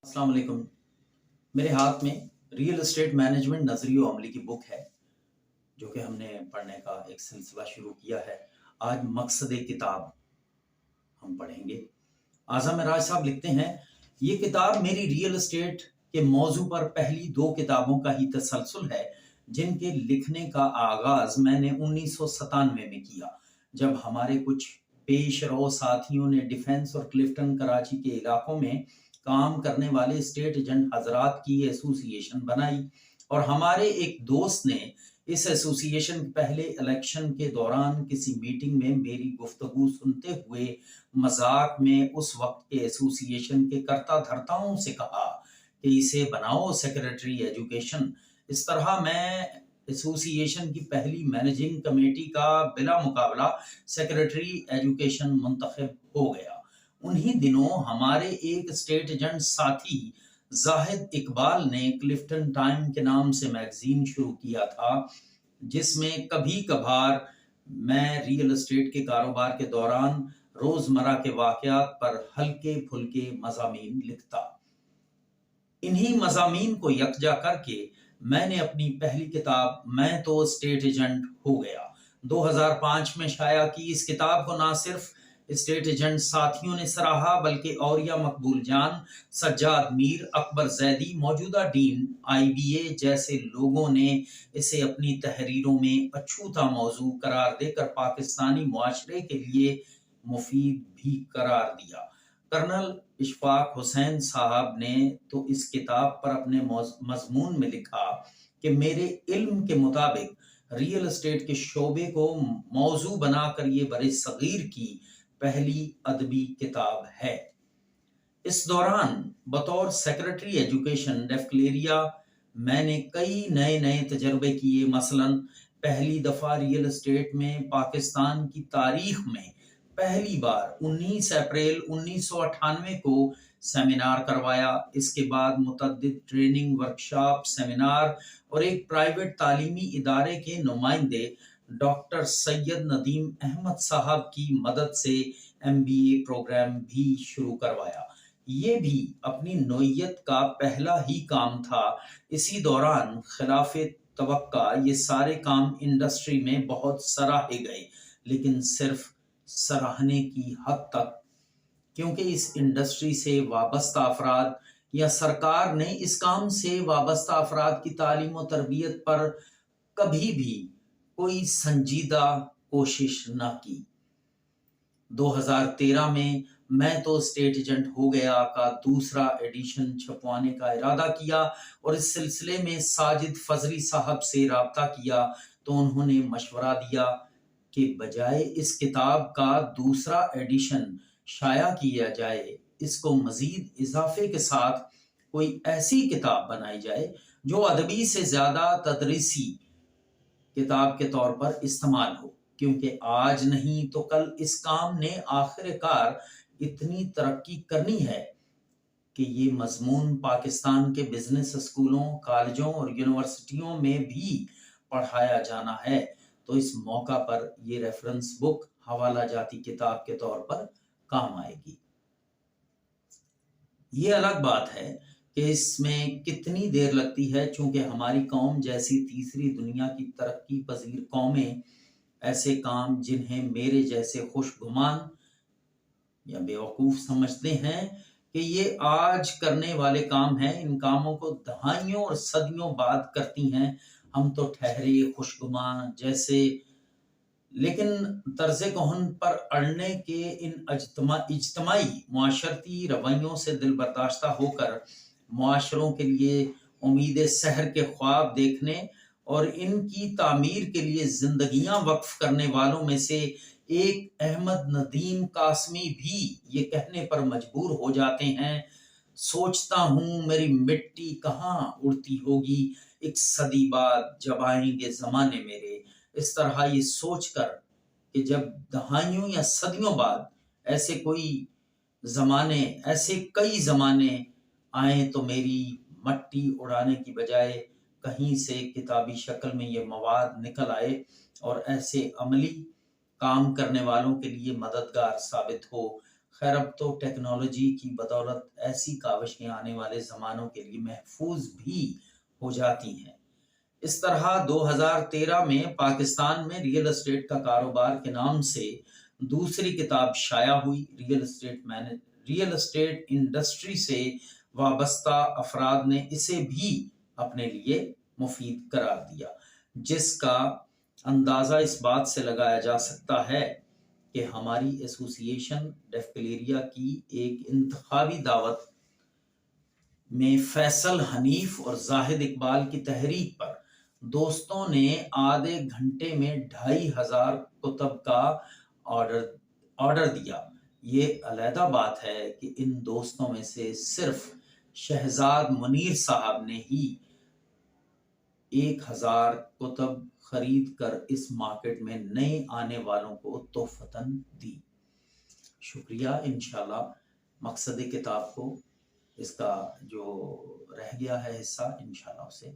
अस्सलाम वालेकुम। मेरे हाथ में रियल एस्टेट मैनेजमेंट नजरी व अमली की बुक है जो कि हमने पढ़ने का एक सिलसिला शुरू किया है। आज मकसद किताब हम पढ़ेंगे। आज़म राज साहब लिखते हैं, ये किताब मेरी रियल एस्टेट के मौजू पर पहली दो किताबों का ही तसलसल है जिनके लिखने का आगाज मैंने 1997 में किया, जब हमारे कुछ पेश रो साथियों ने डिफेंस और क्लिफ्टन कराची के इलाकों में काम करने वाले स्टेट एजेंट हजरात की एसोसिएशन बनाई और हमारे एक दोस्त ने इस एसोसिएशन के पहले इलेक्शन के दौरान किसी मीटिंग में मेरी गुफ्तगू सुनते हुए मजाक में उस वक्त के एसोसिएशन के कर्ता धर्ताओं से कहा कि इसे बनाओ सेक्रेटरी एजुकेशन। इस तरह मैं एसोसिएशन की पहली मैनेजिंग कमेटी का बिला मुकाबला सेक्रेटरी एजुकेशन मुंतखब हो गया। उन्हीं दिनों हमारे एक स्टेट एजेंट साथी जाहिद इकबाल ने क्लिफ्टन टाइम के नाम से मैगजीन शुरू किया था, जिसमें कभी कभार मैं रियल एस्टेट के कारोबार के दौरान रोजमर्रा के वाकयात पर हल्के फुल्के मज़ामीन लिखता। इन्हीं मज़ामीन को यकजा करके मैंने अपनी पहली किताब मैं तो स्टेट एजेंट हो गया 2005 में शाया की। इस किताब को ना सिर्फ स्टेट एजेंट साथियों ने सराहा बल्कि औरिया मकबूल जान, सज्जाद मीर, अकबर जैदी, मौजूदा डीन IBA जैसे लोगों ने इसे अपनी तहरीरों में अछूता मौजू करार देकर पाकिस्तानी मुआशरे के लिए मुफीद भी करार दिया। कर्नल इशफाक हुसैन साहब ने तो इस किताब पर अपने मजमून में लिखा कि मेरे इल्म के मुताबिक रियल एस्टेट के शोबे को मौजू बनाकर ये बरे सगीर की पहली अदबी किताब है। इस दौरान बतौर सेक्रेटरी एजुकेशन डेफक्लेरिया मैंने कई नए नए तजर्बे किए। मसलन पहली दफा रियल एस्टेट में पाकिस्तान की तारीख में पहली बार 19 अप्रैल 1998 को सेमिनार करवाया। इसके बाद मुतअद्दिद ट्रेनिंग वर्कशॉप, सेमिनार और एक प्राइवेट तालीमी इदारे के नुमाइंदे डॉक्टर सैयद नदीम अहमद साहब की मदद से MBA प्रोग्राम भी शुरू करवाया। ये भी अपनी नोयत का पहला ही काम था। इसी दौरान खिलाफे तवक्का ये सारे काम इंडस्ट्री में बहुत सराहे गए, लेकिन सिर्फ सराहने की हद तक, क्योंकि इस इंडस्ट्री से वाबस्ता अफराद या सरकार ने इस काम से वाबस्ता अफराद की तालीम और तरबियत पर कभी भी कोई संजीदा कोशिश न की। 2013 में मैं तो स्टेट एजेंट हो गया का दूसरा एडिशन छपवाने का इरादा किया और इस सिलसिले में साजिद फजली साहब से राब्ता किया तो उन्होंने मशवरा दिया कि बजाय इस किताब का दूसरा एडिशन शाया किया जाए, इसको मजीद इजाफे के साथ कोई ऐसी किताब बनाई जाए जो अदबी से ज्यादा तदरीसी किताब के तौर पर इस्तेमाल हो, क्योंकि आज नहीं तो कल इस काम ने आखिरकार इतनी तरक्की करनी है कि ये मजमून पाकिस्तान के बिजनेस स्कूलों, कॉलेजों और यूनिवर्सिटियों में भी पढ़ाया जाना है। तो इस मौका पर ये रेफरेंस बुक हवाला जाती किताब के तौर पर काम आएगी। ये अलग बात है कि इसमें कितनी देर लगती है, चूंकि हमारी कौम जैसी तीसरी दुनिया की तरक्की पजीर कौमें ऐसे काम जिन्हें मेरे जैसे खुशगुमान या बेवकूफ समझते हैं कि ये आज करने वाले काम हैं, इन कामों को दहाइयों और सदियों बाद करती हैं। हम तो ठहरे खुशगुमान जैसे, लेकिन तर्ज़े कोहन पर अड़ने के इन इज्तमाई मुआशरती रवैयों से दिल बर्दाश्ता होकर मुआशरों के लिए उम्मीद सहर के ख्वाब देखने और इनकी तामीर के लिए जिंदगियां वक्फ करने वालों में से एक अहमद नदीम कासमी भी ये कहने पर मजबूर हो जाते हैं, सोचता हूँ मेरी मिट्टी कहाँ उड़ती होगी एक सदी बाद जब आएंगे जमाने मेरे। इस तरह ये सोचकर कि जब दहाइयों या सदियों बाद ऐसे कई जमाने आए तो मेरी मट्टी उड़ाने की बजाय कहीं से किताबी शक्ल में ये मवाद निकल आए और ऐसे अमली काम करने वालों के लिए मददगार साबित हो। خیر اب تو ٹیکنالوجی کی بدولت ایسی کاوشیں آنے والے زمانوں کے لیے محفوظ بھی ہو جاتی ہیں۔ اس طرح 2013 میں پاکستان میں ریئل اسٹیٹ کا کاروبار کے نام سے دوسری کتاب شائع ہوئی۔ ریئل اسٹیٹ انڈسٹری سے وابستہ افراد نے اسے بھی اپنے لیے مفید قرار دیا، جس کا اندازہ اس بات سے لگایا جا سکتا ہے کہ ہماری ایسوسی ایشن ڈیفکلیریا کی ایک انتخابی دعوت میں فیصل حنیف اور زاہد اقبال کی تحریک پر دوستوں نے آدھے گھنٹے میں 2500 کتب کا آرڈر دیا۔ یہ علیحدہ بات ہے کہ ان دوستوں میں سے صرف شہزاد منیر صاحب نے ہی 1000 کتب خرید کر اس مارکیٹ میں نئے آنے والوں کو تحفتاً دی۔ شکریہ۔ انشاءاللہ مقصد کتاب کو اس کا جو رہ گیا ہے حصہ انشاءاللہ اسے